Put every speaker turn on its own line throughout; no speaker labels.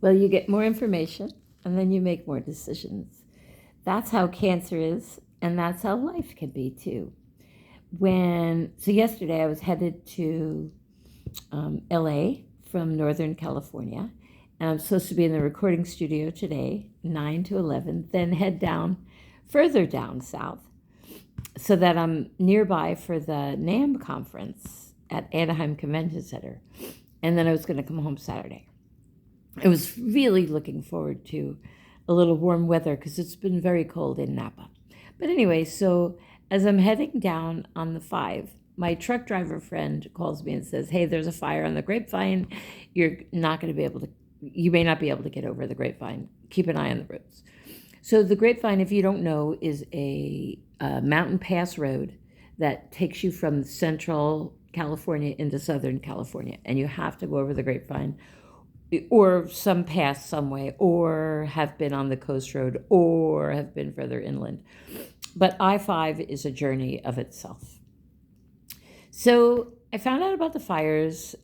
Well, you get more information and then you make more decisions. That's how cancer is, and that's how life can be too. So yesterday I was headed to LA from Northern California, and I'm supposed to be in the recording studio today, 9 to 11, then head down further down south so that I'm nearby for the NAMM conference at Anaheim Convention Center. And then I was going to come home Saturday. I was really looking forward to a little warm weather because it's been very cold in Napa. But anyway, so as I'm heading down on the 5, my truck driver friend calls me and says, hey, there's a fire on the Grapevine. You may not be able to get over the Grapevine. Keep an eye on the roads. So the Grapevine, if you don't know, is a mountain pass road that takes you from Central California into Southern California. And you have to go over the Grapevine or some pass some way, or have been on the coast road, or have been further inland. But I-5 is a journey of itself. So I found out about the fires,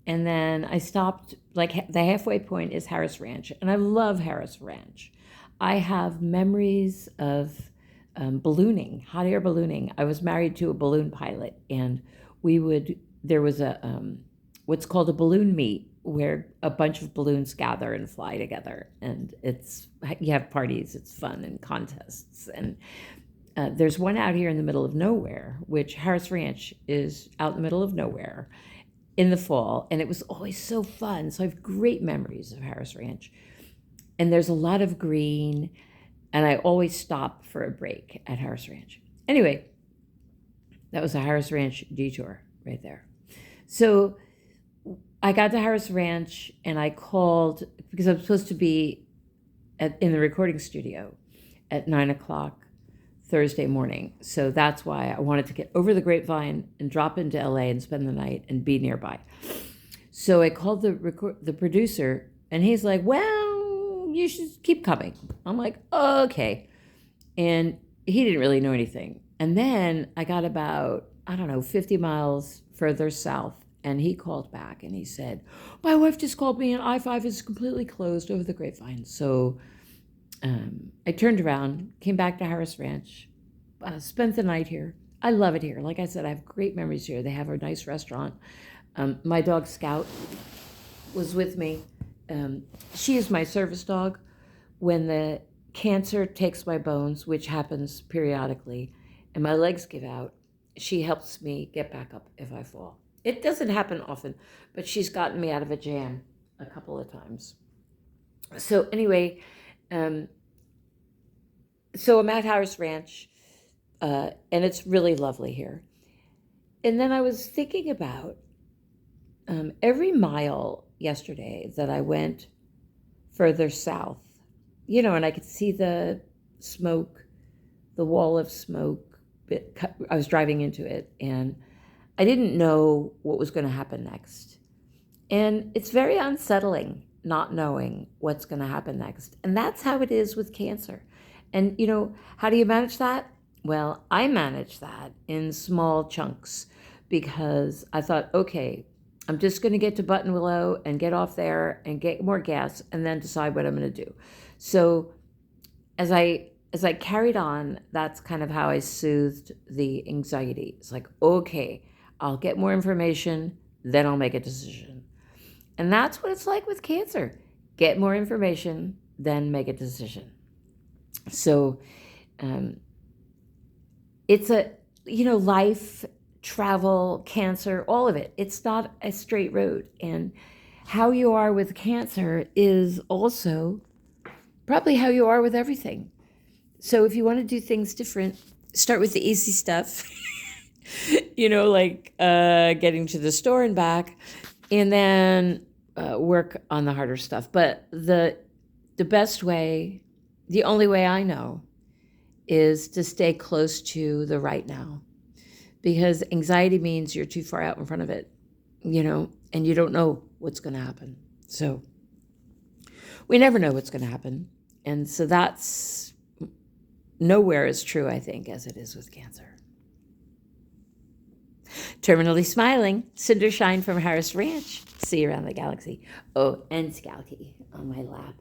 and then I stopped, like the halfway point is Harris Ranch, and I love Harris Ranch. I have memories of ballooning, hot air ballooning. I was married to a balloon pilot, and there was what's called a balloon meet, where a bunch of balloons gather and fly together, and you have parties, it's fun, and contests. And there's one out here in the middle of nowhere, which Harris Ranch is out in the middle of nowhere in the fall, and it was always so fun. So I have great memories of Harris Ranch, and there's a lot of green, and I always stop for a break at Harris Ranch. Anyway, that was a Harris Ranch detour right there. So I got to Harris Ranch, and I called because I'm supposed to be in the recording studio at 9 o'clock Thursday morning. So that's why I wanted to get over the Grapevine and drop into LA and spend the night and be nearby. So I called the producer, and he's like, well, you should keep coming. I'm like, oh, okay. And he didn't really know anything. And then I got about, 50 miles further south, and he called back and he said, my wife just called me and I-5 is completely closed over the Grapevine. So I turned around, came back to Harris Ranch, spent the night here. I love it here. Like I said, I have great memories here. They have a nice restaurant. My dog Scout was with me. She is my service dog. When the cancer takes my bones, which happens periodically, and my legs give out, she helps me get back up if I fall. It doesn't happen often, but she's gotten me out of a jam a couple of times. So anyway, so I'm at Harris Ranch, and it's really lovely here. And then I was thinking about every mile yesterday that I went further south, and I could see the smoke, the wall of smoke. I was driving into it, and I didn't know what was going to happen next. And it's very unsettling not knowing what's going to happen next. And that's how it is with cancer. And, how do you manage that? Well, I manage that in small chunks because I thought, okay, I'm just going to get to Buttonwillow and get off there and get more gas and then decide what I'm going to do. So as I carried on, that's kind of how I soothed the anxiety. It's like, okay, I'll get more information, then I'll make a decision. And that's what it's like with cancer. Get more information, then make a decision. So it's life, travel, cancer, all of it. It's not a straight road. And how you are with cancer is also probably how you are with everything. So if you want to do things different, start with the easy stuff. Like getting to the store and back, and then work on the harder stuff. But the best way, the only way I know, is to stay close to the right now. Because anxiety means you're too far out in front of it, and you don't know what's going to happen. So we never know what's going to happen. And so that's nowhere as true, I think, as it is with cancer. Terminally smiling, Cinder Shine from Harris Ranch. see around the galaxy. Oh, and Scouty on my lap.